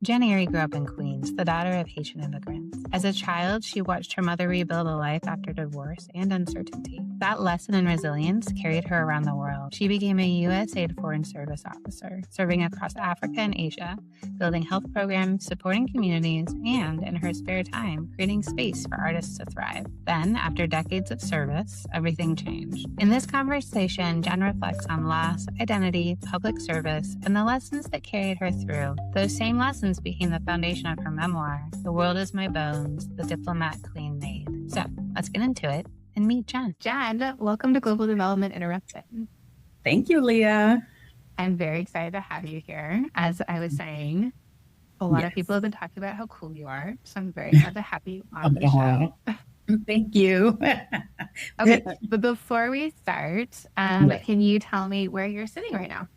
Jen Erie grew up in Queens, the daughter of Haitian immigrants. As a child, she watched her mother rebuild a life after divorce and uncertainty. That lesson in resilience carried her around the world. She became a USAID Foreign Service Officer, serving across Africa and Asia, building health programs, supporting communities, and, in her spare time, creating space for artists to thrive. Then, after decades of service, everything changed. In this conversation, Jen reflects on loss, identity, public service, and the lessons that carried her through. Those same lessons became the foundation of her memoir, The World is My Bones, The Diplomat Queen Made. So let's get into it and meet Jen. Jen, welcome to Global Development Interrupted. Thank you, Leah. I'm very excited to have you here. As I was saying, a lot of people have been talking about how cool you are, so I'm very glad to have you on the show. Thank you. Okay, but before we start, can you tell me where you're sitting right now?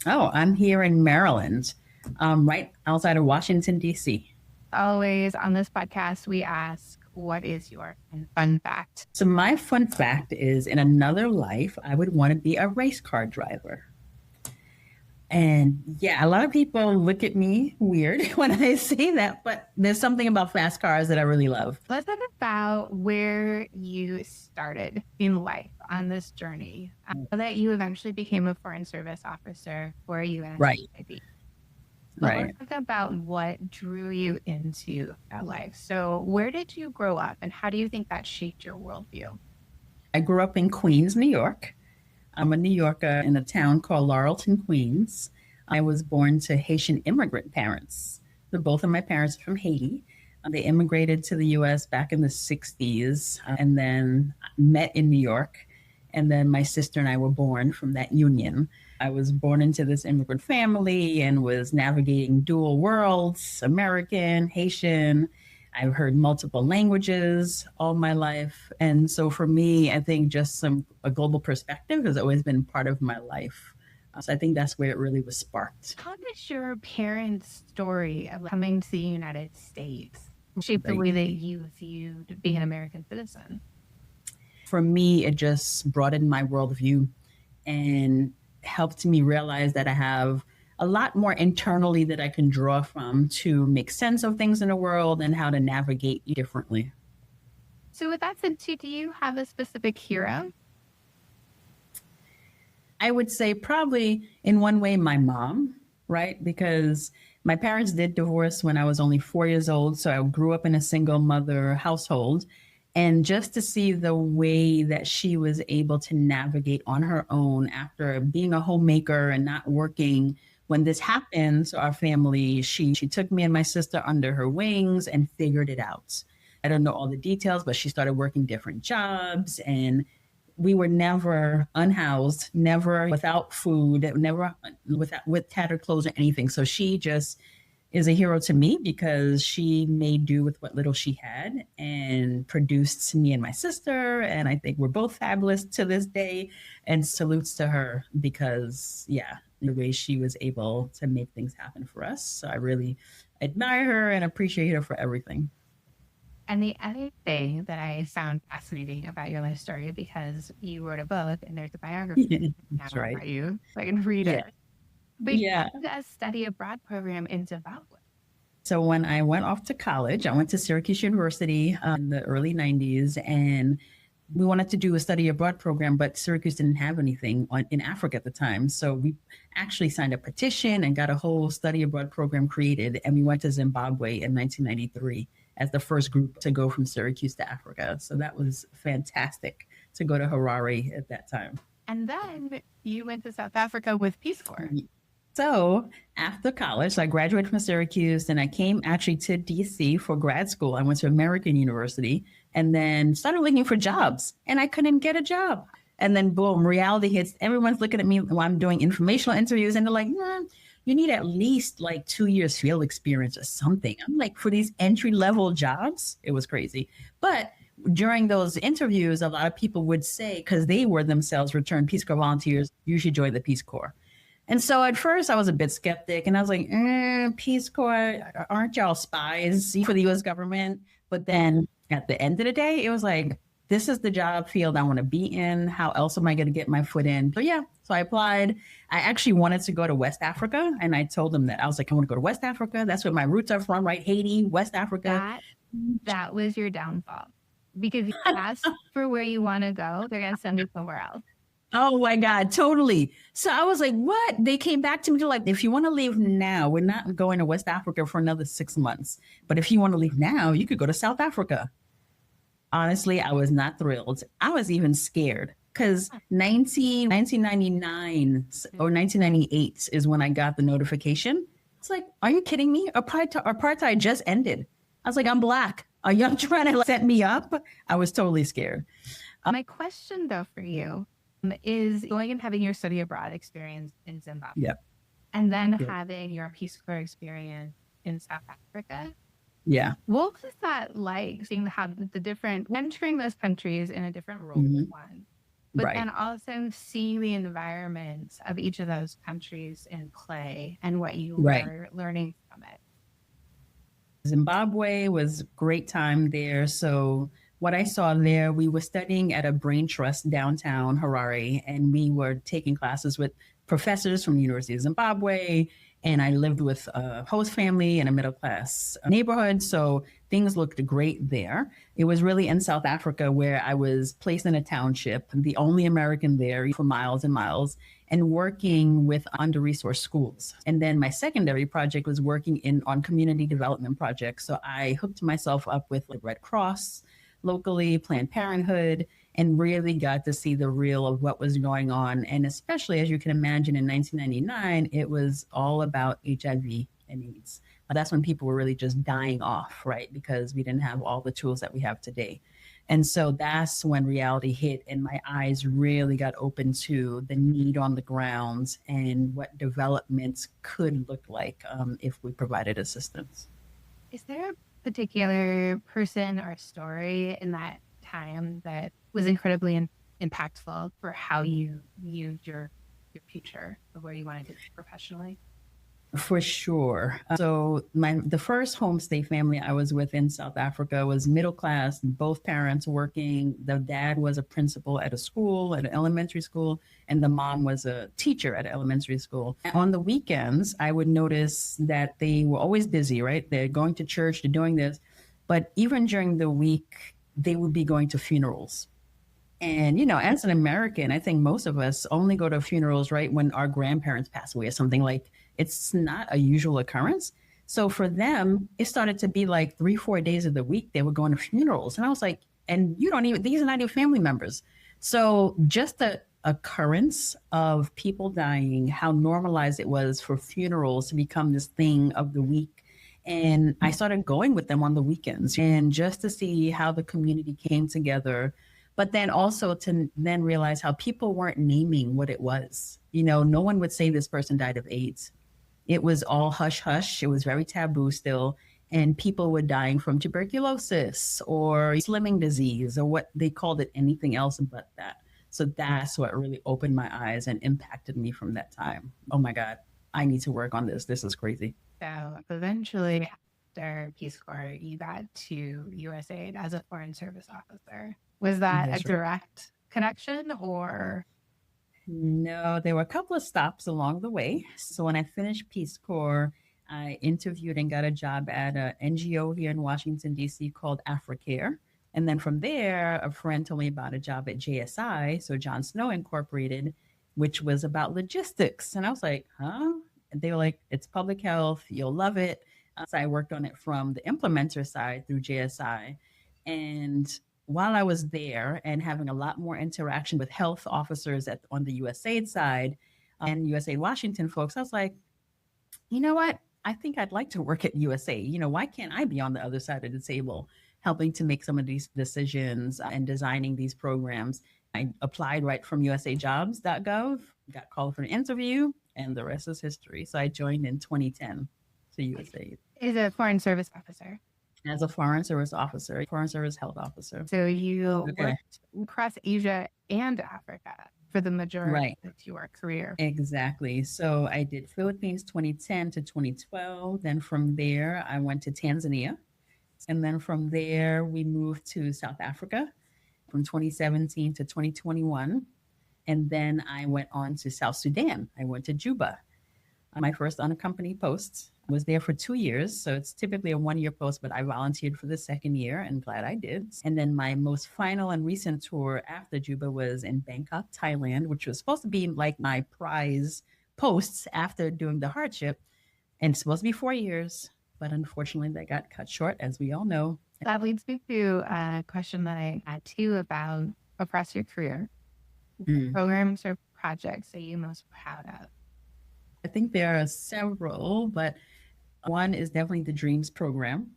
Oh, I'm here in Maryland, right outside of Washington, D.C. Always on this podcast, we ask, what is your fun fact? So my fun fact is, in another life, I would want to be a race car driver. And yeah, a lot of people look at me weird when I say that, but there's something about fast cars that I really love. Let's talk about where you started in life on this journey, so that you eventually became a Foreign Service Officer for USAID. Right. Let's talk about what drew you into that life. So where did you grow up and how do you think that shaped your worldview? I grew up in Queens, New York. I'm a New Yorker in a town called Laurelton, Queens. I was born to Haitian immigrant parents. So both of my parents are from Haiti. They immigrated to the U.S. back in the 60s and then met in New York. And then my sister and I were born from that union. I was born into this immigrant family and was navigating dual worlds, American, Haitian. I've heard multiple languages all my life. And so for me, I think just a global perspective has always been part of my life. So I think that's where it really was sparked. How does your parents' story of coming to the United States shape the way that you viewed being an American citizen? For me, it just broadened my worldview and helped me realize that I have a lot more internally that I can draw from to make sense of things in the world and how to navigate differently. So with that said, do you have a specific hero? I would say probably in one way, my mom, right? Because my parents did divorce when I was only 4 years old. So I grew up in a single mother household. And just to see the way that she was able to navigate on her own after being a homemaker and not working. When this happened to our family, she took me and my sister under her wings and figured it out. I don't know all the details, but she started working different jobs and we were never unhoused, never without food, never with tattered clothes or anything. So she just is a hero to me because she made do with what little she had and produced me and my sister. And I think we're both fabulous to this day, and salutes to her because, the way she was able to make things happen for us. So I really admire her and appreciate her for everything. And the other thing that I found fascinating about your life story, because you wrote a book and there's a biography That's right. about you, so I can read it. But you did a study abroad program in Zimbabwe. So when I went off to college, I went to Syracuse University in the early 90s, and we wanted to do a study abroad program, but Syracuse didn't have anything in Africa at the time. So we actually signed a petition and got a whole study abroad program created. And we went to Zimbabwe in 1993 as the first group to go from Syracuse to Africa. So that was fantastic to go to Harare at that time. And then you went to South Africa with Peace Corps. So after college, I graduated from Syracuse and I came actually to DC for grad school. I went to American University and then started looking for jobs and I couldn't get a job. And then boom, reality hits. Everyone's looking at me while I'm doing informational interviews and they're like, you need at least like 2 years field experience or something. I'm like, for these entry level jobs, it was crazy. But during those interviews, a lot of people would say, because they were themselves returned Peace Corps volunteers, you should join the Peace Corps. And so at first I was a bit skeptic and I was like, Peace Corps, aren't y'all spies for the U.S. government? But then at the end of the day, it was like, this is the job field I want to be in. How else am I going to get my foot in? So I applied. I actually wanted to go to West Africa. And I told them that I was like, I want to go to West Africa. That's where my roots are from, right? Haiti, West Africa. That was your downfall. Because you asked for where you want to go, they're going to send you somewhere else. Oh my God, totally. So I was like, what? They came back to me, they're like, if you want to leave now, we're not going to West Africa for another 6 months. But if you want to leave now, you could go to South Africa. Honestly, I was not thrilled. I was even scared because 1999 or 1998 is when I got the notification. It's like, are you kidding me? Apartheid just ended. I was like, I'm Black. Are you trying to set me up? I was totally scared. My question, though, for you is going and having your study abroad experience in Zimbabwe. Yep. And then having your Peace Corps experience in South Africa. Yeah. What was that like, seeing how the different, entering those countries in a different role, one, but then also seeing the environments of each of those countries in play and what you were learning from it? Zimbabwe was a great time there. So what I saw there, we were studying at a brain trust downtown Harare, and we were taking classes with professors from the University of Zimbabwe. And I lived with a host family in a middle class neighborhood. So things looked great there. It was really in South Africa where I was placed in a township, the only American there for miles and miles, and working with under-resourced schools. And then my secondary project was working on community development projects. So I hooked myself up with the Red Cross locally, Planned Parenthood, and really got to see the real of what was going on. And especially, as you can imagine, in 1999, it was all about HIV and AIDS. But that's when people were really just dying off, right? Because we didn't have all the tools that we have today. And so that's when reality hit and my eyes really got open to the need on the ground and what developments could look like if we provided assistance. Is there a particular person or story in that time that was incredibly impactful for how you viewed your future of where you wanted to be professionally? For sure. So the first homestay family I was with in South Africa was middle class, both parents working. The dad was a principal at a school, at an elementary school, and the mom was a teacher at an elementary school. On the weekends, I would notice that they were always busy, right? They're going to church, they're doing this. But even during the week, they would be going to funerals. And, you know, as an American, I think most of us only go to funerals, right, when our grandparents pass away or something. Like, it's not a usual occurrence. So for them, it started to be like 3-4 days of the week they were going to funerals. And I was like, and these are not your family members. So just the occurrence of people dying, how normalized it was for funerals to become this thing of the week. And I started going with them on the weekends and just to see how the community came together. But then also to then realize how people weren't naming what it was. You know, no one would say this person died of AIDS. It was all hush hush. It was very taboo still. And people were dying from tuberculosis or slimming disease or what they called it, anything else but that. So that's what really opened my eyes and impacted me from that time. Oh my God, I need to work on this. This is crazy. So eventually, after Peace Corps, you got to USAID as a Foreign Service Officer. Was that a direct connection or? No, there were a couple of stops along the way. So when I finished Peace Corps, I interviewed and got a job at an NGO here in Washington, D.C. called AfriCare. And then from there, a friend told me about a job at JSI, so John Snow Incorporated, which was about logistics. And I was like, huh? And they were like, it's public health. You'll love it. So I worked on it from the implementer side through JSI. And while I was there and having a lot more interaction with health officers on the USAID side and USAID Washington folks, I was like, you know what? I think I'd like to work at USAID. You know, why can't I be on the other side of the table, helping to make some of these decisions and designing these programs? I applied right from usaidjobs.gov, got called for an interview, and the rest is history. So I joined in 2010 to USAID. Is a Foreign Service Officer. As a Foreign Service Officer, Foreign Service Health Officer. So you worked across Asia and Africa for the majority of your career. Exactly. So I did Philippines 2010 to 2012. Then from there, I went to Tanzania. And then from there, we moved to South Africa. from 2017 to 2021. And then I went on to South Sudan. I went to Juba. My first unaccompanied post. I was there for 2 years. So it's typically a 1 year post, but I volunteered for the second year and glad I did. And then my most final and recent tour after Juba was in Bangkok, Thailand, which was supposed to be like my prize posts after doing the hardship. And it's supposed to be 4 years, but unfortunately that got cut short, as we all know. That leads me to a question that I had too about across your career. Programs or projects that you're most proud of? I think there are several, but one is definitely the Dreams program.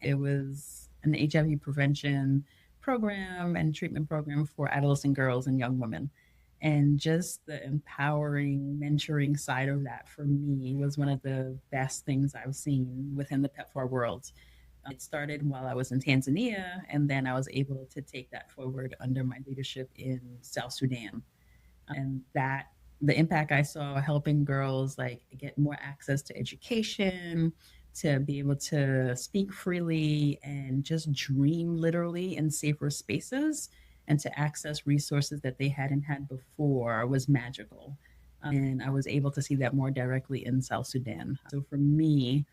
It was an HIV prevention program and treatment program for adolescent girls and young women. And just the empowering, mentoring side of that for me was one of the best things I've seen within the PEPFAR world. It started while I was in Tanzania, and then I was able to take that forward under my leadership in South Sudan. And that the impact I saw helping girls like get more access to education, to be able to speak freely and just dream literally in safer spaces and to access resources that they hadn't had before was magical. And I was able to see that more directly in South Sudan. So for me,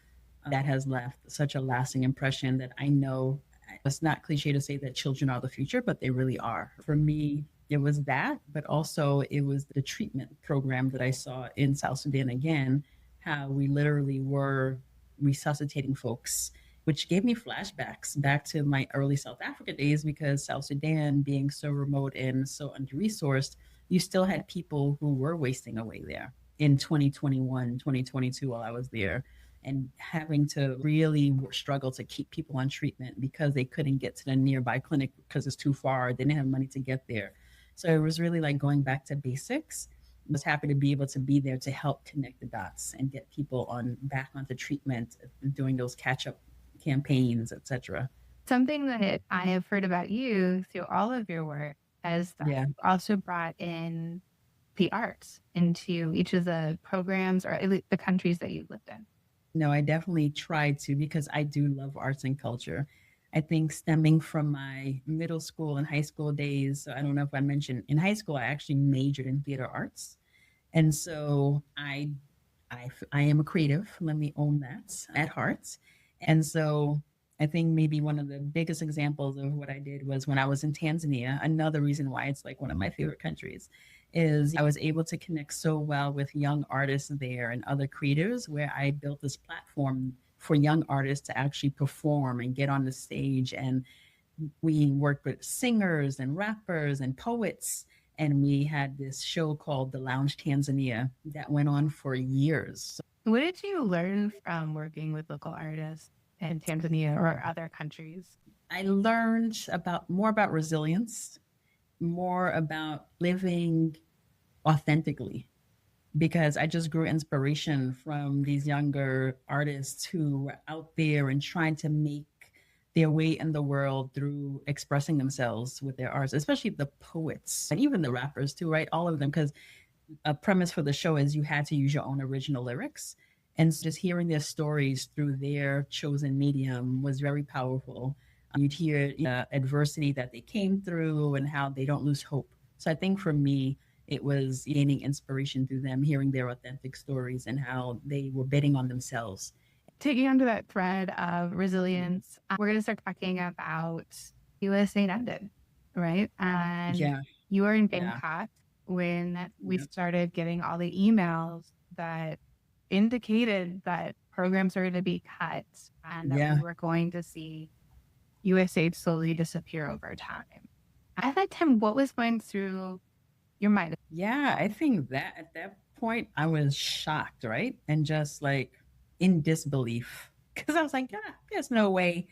that has left such a lasting impression that I know it's not cliche to say that children are the future, but they really are. For me, it was that, but also it was the treatment program that I saw in South Sudan again, how we literally were resuscitating folks, which gave me flashbacks back to my early South Africa days, because South Sudan being so remote and so under-resourced, you still had people who were wasting away there in 2021, 2022 while I was there, and having to really struggle to keep people on treatment because they couldn't get to the nearby clinic because it's too far. They didn't have money to get there. So it was really like going back to basics. I was happy to be able to be there to help connect the dots and get people back onto treatment, doing those catch-up campaigns, etc. Something that I have heard about you through all of your work is that you also brought in the arts into each of the programs or at least the countries that you lived in. No, I definitely tried to, because I do love arts and culture. I think stemming from my middle school and high school days, so I don't know if I mentioned, in high school, I actually majored in theater arts. And so I am a creative, let me own that at heart. And so I think maybe one of the biggest examples of what I did was when I was in Tanzania. Another reason why it's like one of my favorite countries is I was able to connect so well with young artists there and other creators, where I built this platform for young artists to actually perform and get on the stage. And we worked with singers and rappers and poets. And we had this show called The Lounge Tanzania that went on for years. What did you learn from working with local artists in Tanzania or other countries? I learned more about resilience, more about living authentically, because I just grew inspiration from these younger artists who were out there and trying to make their way in the world through expressing themselves with their arts, especially the poets and even the rappers too, right? All of them, because a premise for the show is you had to use your own original lyrics. And just hearing their stories through their chosen medium was very powerful. You'd hear adversity that they came through and how they don't lose hope. So I think for me, it was gaining inspiration through them, hearing their authentic stories and how they were betting on themselves. Taking onto that thread of resilience, we're going to start talking about USAID ended, right? And you were in Bangkok when we started getting all the emails that indicated that programs are going to be cut and that we were going to see USAID slowly disappear over time. At that time, what was going through your mind? Yeah, I think that at that point I was shocked, right? And just like in disbelief, because I was like, there's no way.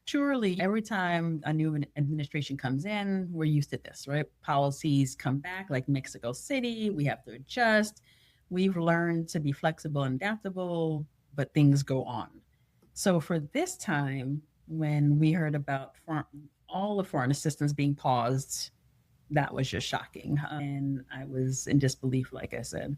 Surely every time a new administration comes in, we're used to this, right? Policies come back like Mexico City, we have to adjust. We've learned to be flexible and adaptable, but things go on. So for this time, when we heard about all the foreign assistance being paused, that was just shocking. And I was in disbelief, like I said.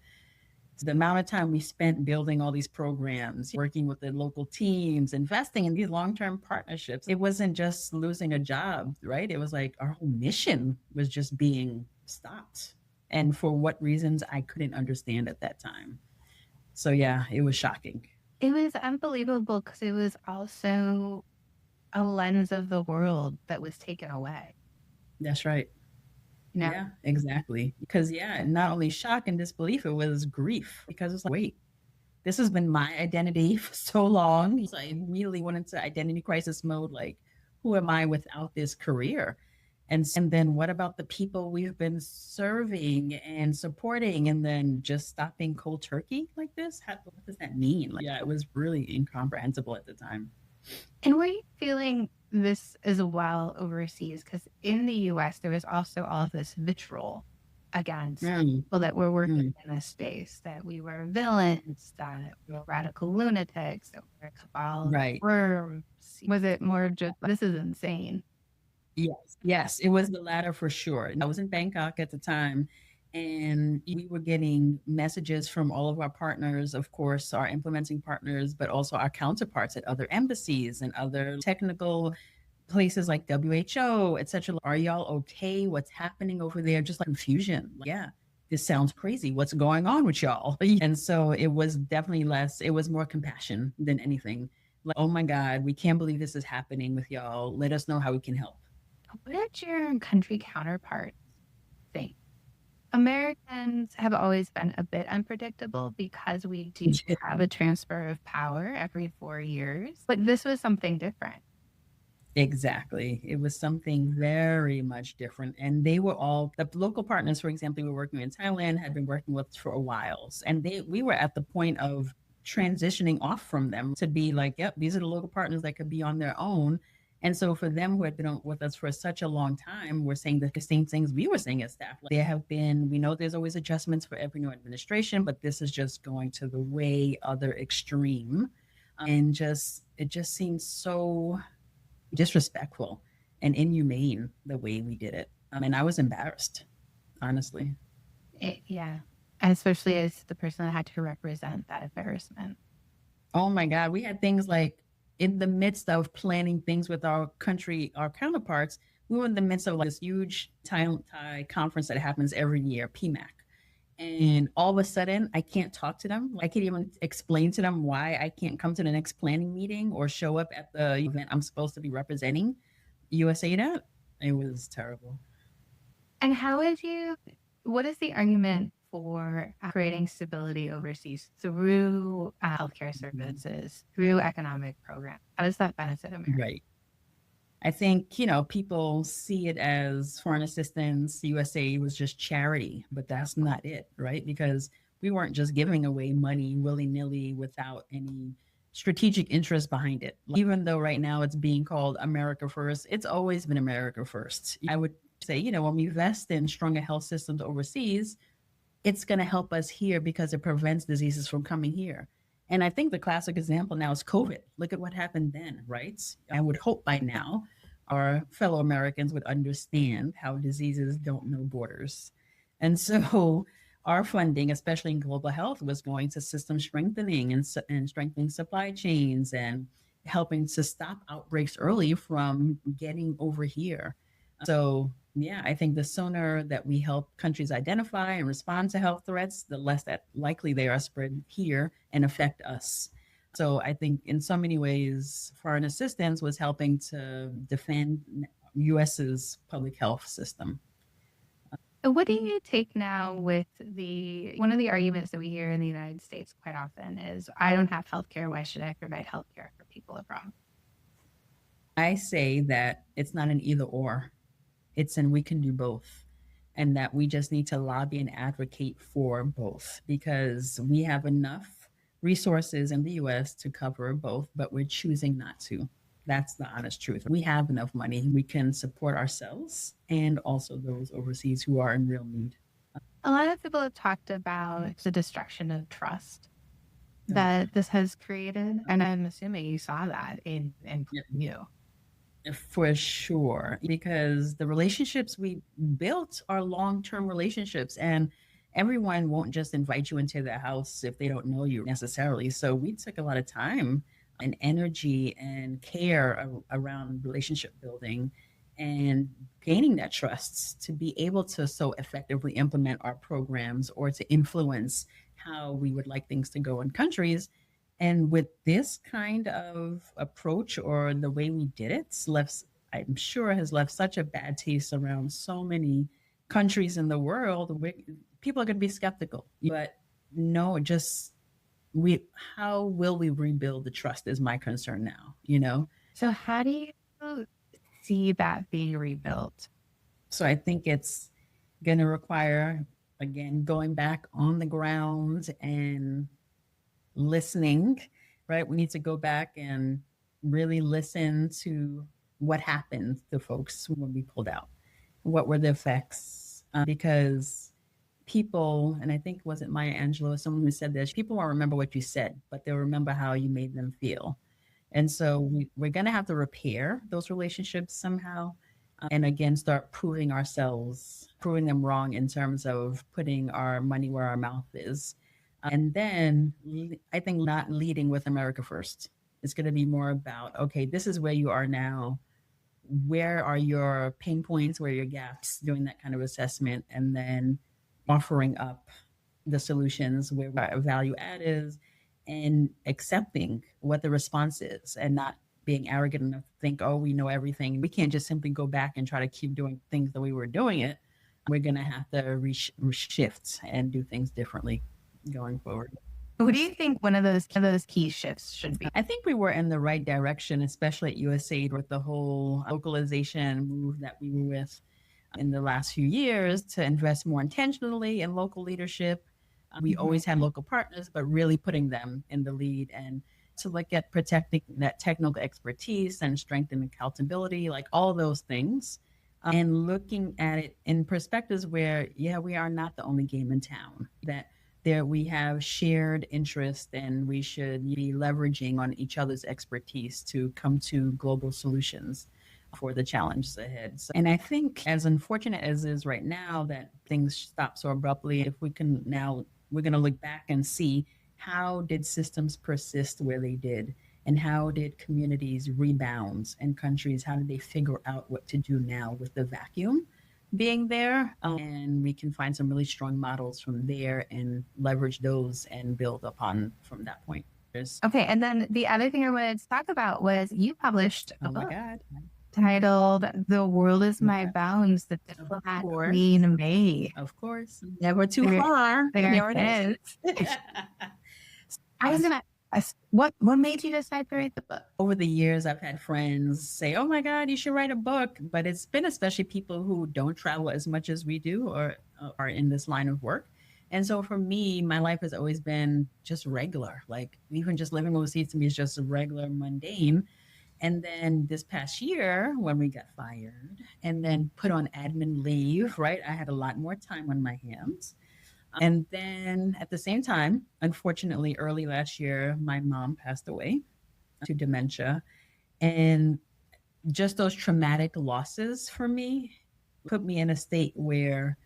The amount of time we spent building all these programs, working with the local teams, investing in these long-term partnerships, it wasn't just losing a job, right? It was like our whole mission was just being stopped. And for what reasons, I couldn't understand at that time. So yeah, it was shocking. It was unbelievable because it was also a lens of the world that was taken away. That's right. You know, Yeah, exactly. Because yeah, not only shock and disbelief, it was grief because it's like, wait, this has been my identity for so long. So I immediately went into identity crisis mode. Like, who am I without this career? And then what about the people we've been serving and supporting, and then just stopping cold turkey like this? What does that mean? Like, yeah, it was really incomprehensible at the time. and were you feeling this as well overseas? Because in the US, there was also all of this vitriol against Mm, people that were working mm, in this space, that we were villains, that we were radical lunatics, that we were a cabal of right. worms. Was it more of just, this is insane? Yes, yes, it was the latter for sure. I was in Bangkok at the time, and we were getting messages from all of our partners, of course, our implementing partners, but also our counterparts at other embassies and other technical places like WHO, et cetera. Are y'all okay? What's happening over there? Just like confusion. Like, yeah, this sounds crazy. What's going on with y'all? And so it was definitely less, it was more compassion than anything. Like, oh my God, we can't believe this is happening with y'all. Let us know how we can help. What did your country counterparts think? Americans have always been a bit unpredictable because we do have a transfer of power every 4 years, but this was something different. Exactly. It was something very much different. And they were all the local partners, for example, we were working in Thailand, had been working with for a while. And we were at the point of transitioning off from them to be like, yep, these are the local partners that could be on their own. And so for them who had been with us for such a long time, we're saying the same things we were saying as staff. Like, there have been, we know there's always adjustments for every new administration, but this is just going to the way other extreme. And it just seems so disrespectful and inhumane the way we did it. And I was embarrassed, honestly. Yeah, especially as the person that had to represent that embarrassment. Oh my God. We had things like in the midst of planning things with our country, our counterparts, we were in the midst of like this huge Thai conference that happens every year, PMAC. And all of a sudden, I can't talk to them. I can't even explain to them why I can't come to the next planning meeting or show up at the event I'm supposed to be representing USAID at. It was terrible. And what is the argument for creating stability overseas through healthcare services, through economic programs? How does that benefit America? Right. I think, people see it as foreign assistance. USAID was just charity, but that's not it, right? Because we weren't just giving away money willy nilly without any strategic interest behind it. Even though right now it's being called America First, it's always been America First. I would say, when we invest in stronger health systems overseas, it's going to help us here because it prevents diseases from coming here. And I think the classic example now is COVID. Look at what happened then, right? I would hope by now our fellow Americans would understand how diseases don't know borders. And so our funding, especially in global health, was going to system strengthening and strengthening supply chains and helping to stop outbreaks early from getting over here. So yeah, I think the sooner that we help countries identify and respond to health threats, the less that likely they are spread here and affect us. So I think in so many ways, foreign assistance was helping to defend US's public health system. What do you take now with one of the arguments that we hear in the United States quite often is, I don't have healthcare, why should I provide healthcare for people abroad? I say that it's not an either or. It's an we can do both, and that we just need to lobby and advocate for both because we have enough resources in the US to cover both, but we're choosing not to. That's the honest truth. We have enough money. We can support ourselves and also those overseas who are in real need. A lot of people have talked about the destruction of trust that this has created, and I'm assuming you saw that in you. For sure, because the relationships we built are long-term relationships. And everyone won't just invite you into their house if they don't know you necessarily. So we took a lot of time and energy and care around relationship building and gaining that trust to be able to so effectively implement our programs or to influence how we would like things to go in countries. And with this kind of approach or the way we did it, left, I'm sure, has left such a bad taste around so many countries in the world. People are going to be skeptical. But no, just we, how will we rebuild the trust is my concern now, you know? So how do you see that being rebuilt? So I think it's going to require, again, going back on the ground and listening, right? We need to go back and really listen to what happened to folks when we pulled out. What were the effects? Because people, and I think, was it Maya Angelou or someone who said this, people won't remember what you said, but they'll remember how you made them feel. And so we're going to have to repair those relationships somehow. And again, start proving ourselves, proving them wrong in terms of putting our money where our mouth is. And then I think not leading with America first. It's going to be more about, okay, this is where you are now. Where are your pain points? Where are your gaps? Doing that kind of assessment and then offering up the solutions where our value add is and accepting what the response is and not being arrogant enough to think, oh, we know everything. We can't just simply go back and try to keep doing things the way we're doing it. We're going to have to shift and do things differently going forward. What do you think one of those key shifts should be? I think we were in the right direction, especially at USAID with the whole localization move that we were with in the last few years to invest more intentionally in local leadership. We always had local partners, but really putting them in the lead and to look at protecting that technical expertise and strengthening accountability, like all those things. And looking at it in perspectives where, yeah, we are not the only game in town, that there we have shared interest and we should be leveraging on each other's expertise to come to global solutions for the challenges ahead. And I think, as unfortunate as it is right now that things stop so abruptly, if we can now, we're going to look back and see how did systems persist where they did, and how did communities rebound, and countries, how did they figure out what to do now with the vacuum being there? And we can find some really strong models from there and leverage those and build upon from that point. Okay, and then the other thing I wanted to talk about was you published a book titled "The World Is My Bounds: The Diplomat Queen May." Of course, never too far. There it is. I was gonna ask, what made you decide to write the book? Over the years, I've had friends say, "Oh my God, you should write a book," but it's been especially people who don't travel as much as we do or are in this line of work. And so for me, my life has always been just regular. Like even just living overseas to me is just regular, mundane. And then this past year, when we got fired and then put on admin leave, right, I had a lot more time on my hands. And then at the same time, unfortunately, early last year, my mom passed away to dementia. And just those traumatic losses for me put me in a state where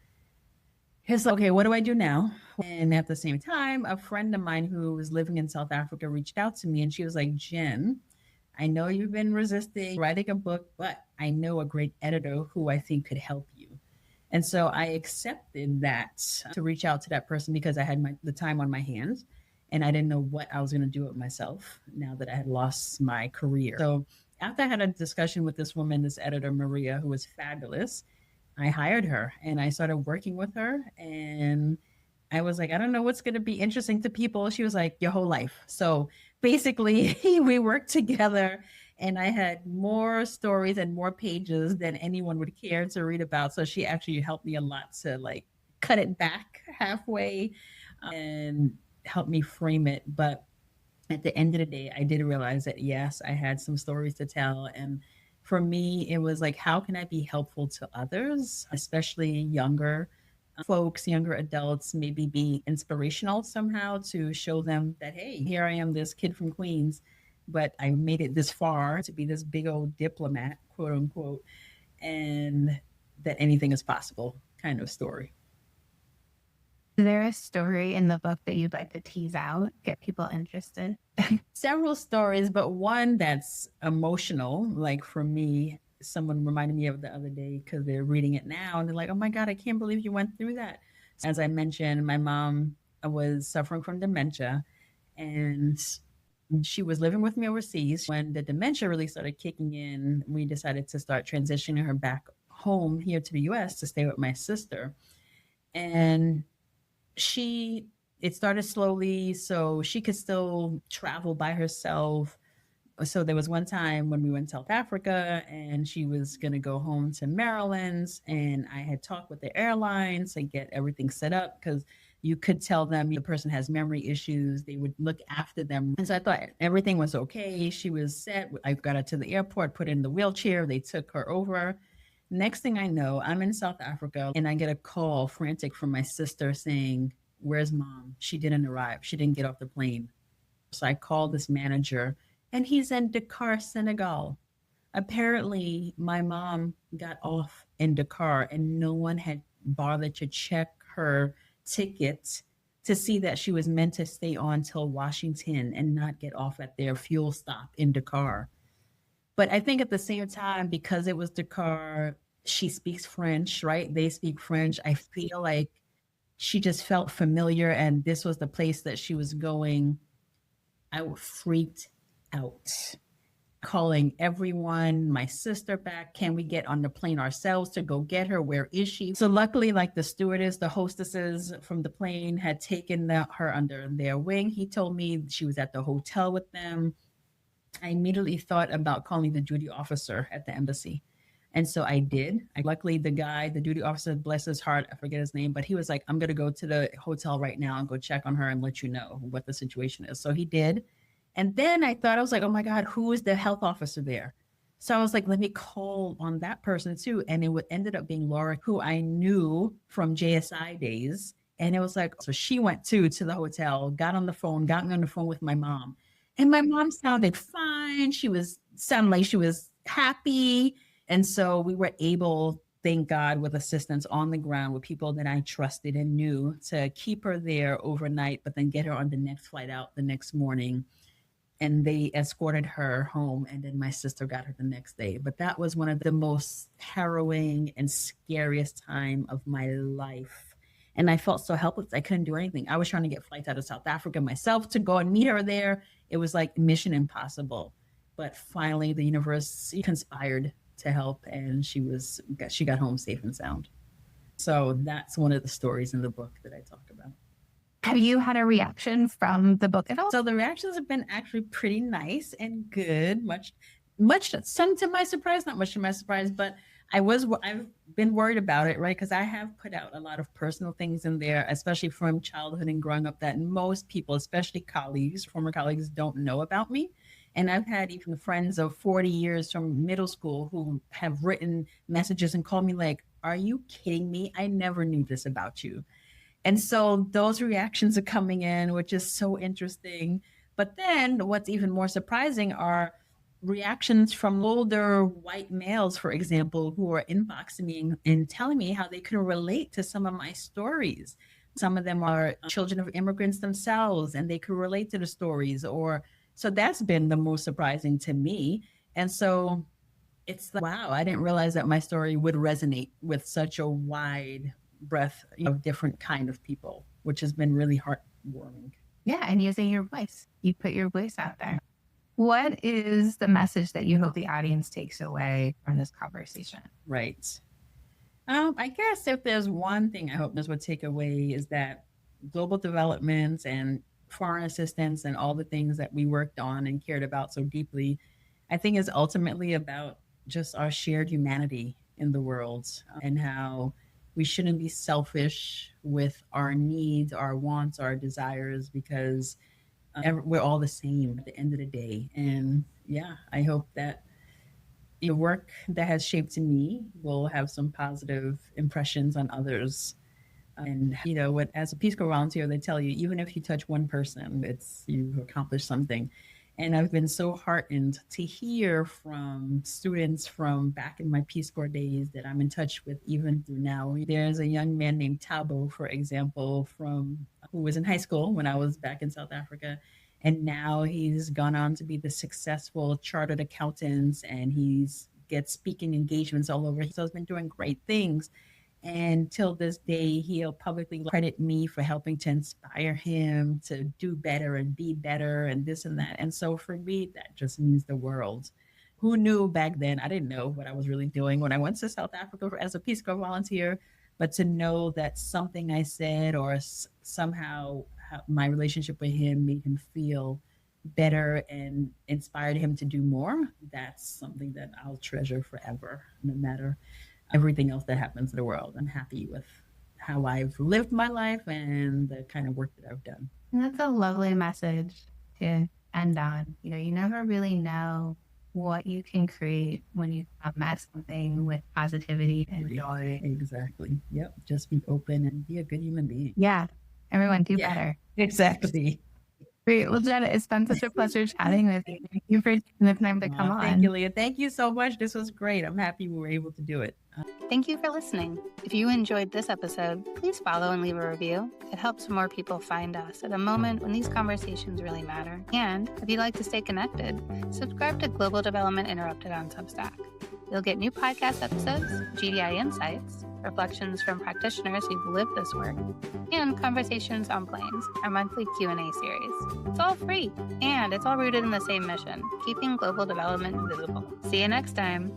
it's like, okay, what do I do now? And at the same time, a friend of mine who was living in South Africa reached out to me and she was like, Jen, I know you've been resisting writing a book, but I know a great editor who I think could help you. And so I accepted that to reach out to that person because I had the time on my hands and I didn't know what I was going to do with myself now that I had lost my career. So after I had a discussion with this woman, this editor, Maria, who was fabulous, I hired her and I started working with her. And I was like, I don't know what's going to be interesting to people. She was like, your whole life. So basically, we worked together and I had more stories and more pages than anyone would care to read about. So she actually helped me a lot to like cut it back halfway and help me frame it. But at the end of the day, I did realize that, yes, I had some stories to tell. And for me, it was like, how can I be helpful to others, especially younger folks, younger adults, maybe be inspirational somehow to show them that, hey, here I am, this kid from Queens, but I made it this far to be this big old diplomat, quote unquote, and that anything is possible kind of story. Is there a story in the book that you'd like to tease out, get people interested? Several stories, but one that's emotional, like for me, someone reminded me of the other day because they're reading it now and they're like, oh my God, I can't believe you went through that. As I mentioned, my mom was suffering from dementia and she was living with me overseas. When the dementia really started kicking in, we decided to start transitioning her back home here to the US to stay with my sister. And she it started slowly so she could still travel by herself. So there was one time when we went to South Africa and she was going to go home to Maryland, and I had talked with the airlines to get everything set up because you could tell them the person has memory issues. They would look after them. And so I thought everything was okay. She was set. I got her to the airport, put her in the wheelchair. They took her over. Next thing I know, I'm in South Africa and I get a call frantic from my sister saying, where's mom? She didn't arrive. She didn't get off the plane. So I called this manager and he's in Dakar, Senegal. Apparently, my mom got off in Dakar and no one had bothered to check her ticket to see that she was meant to stay on till Washington and not get off at their fuel stop in Dakar. But I think at the same time, because it was Dakar, she speaks French, right? They speak French. I feel like she just felt familiar and this was the place that she was going. I freaked out, calling everyone, my sister back. Can we get on the plane ourselves to go get her? Where is she? So luckily, like the stewardess, the hostesses from the plane had taken her under their wing. He told me she was at the hotel with them. I immediately thought about calling the duty officer at the embassy. And so I did. Luckily, the guy, the duty officer, bless his heart, I forget his name, but he was like, I'm going to go to the hotel right now and go check on her and let you know what the situation is. So he did. And then I was like, oh my God, who is the health officer there? So I was like, let me call on that person too. And it ended up being Laura, who I knew from JSI days. And it was like, so she went to the hotel, got on the phone, got me on the phone with my mom. And my mom sounded fine. Sounded like she was happy. And so we were able, thank God, with assistance on the ground with people that I trusted and knew to keep her there overnight, but then get her on the next flight out the next morning. And they escorted her home. And then my sister got her the next day. But that was one of the most harrowing and scariest time of my life. And I felt so helpless. I couldn't do anything. I was trying to get flights out of South Africa myself to go and meet her there. It was like mission impossible. But finally, the universe conspired to help, and she got home safe and sound. So that's one of the stories in the book that I talk about. Have you had a reaction from the book at all? So the reactions have been actually pretty nice and good. Much some to my surprise, not much to my surprise, but I've been worried about it, right? Because I have put out a lot of personal things in there, especially from childhood and growing up, that most people, especially colleagues, former colleagues, don't know about me. And I've had even friends of 40 years from middle school who have written messages and called me like, are you kidding me? I never knew this about you. And so those reactions are coming in, which is so interesting. But then what's even more surprising are reactions from older white males, for example, who are inboxing me and telling me how they can relate to some of my stories. Some of them are children of immigrants themselves, and they could relate to the stories. So that's been the most surprising to me. And so it's like, wow, I didn't realize that my story would resonate with such a wide breadth of different kind of people, which has been really heartwarming. Yeah, and using your voice. You put your voice out there. What is the message that you hope the audience takes away from this conversation? Right. I guess if there's one thing I hope this would take away is that global development and foreign assistance and all the things that we worked on and cared about so deeply, I think is ultimately about just our shared humanity in the world and how we shouldn't be selfish with our needs, our wants, our desires, because we're all the same at the end of the day. And yeah, I hope that the work that has shaped me will have some positive impressions on others. And as a Peace Corps volunteer, they tell you, even if you touch one person, you've accomplished something. And I've been so heartened to hear from students from back in my Peace Corps days that I'm in touch with even through now. There's a young man named Tabo, for example, from who was in high school when I was back in South Africa. And now he's gone on to be the successful chartered accountant, and he's gets speaking engagements all over. So he's been doing great things. And till this day, he'll publicly credit me for helping to inspire him to do better and be better and this and that. And so for me, that just means the world. Who knew back then? I didn't know what I was really doing when I went to South Africa as a Peace Corps volunteer. But to know that something I said or somehow my relationship with him made him feel better and inspired him to do more, that's something that I'll treasure forever, no matter everything else that happens in the world. I'm happy with how I've lived my life and the kind of work that I've done. And that's a lovely message to end on. You never really know what you can create when you come at something with positivity and joy. Exactly. Yep. Just be open and be a good human being. Yeah. Everyone do better. Exactly. Great. Well, Jen, it's been such a pleasure chatting with you. Thank you for taking the time to come on. Thank you, Leah. Thank you so much. This was great. I'm happy we were able to do it. Thank you for listening. If you enjoyed this episode, please follow and leave a review. It helps more people find us at a moment when these conversations really matter. And if you'd like to stay connected, subscribe to Global Development Interrupted on Substack. You'll get new podcast episodes, GDI insights, reflections from practitioners who've lived this work, and Conversations on Planes, our monthly Q&A series. It's all free, and it's all rooted in the same mission, keeping global development visible. See you next time.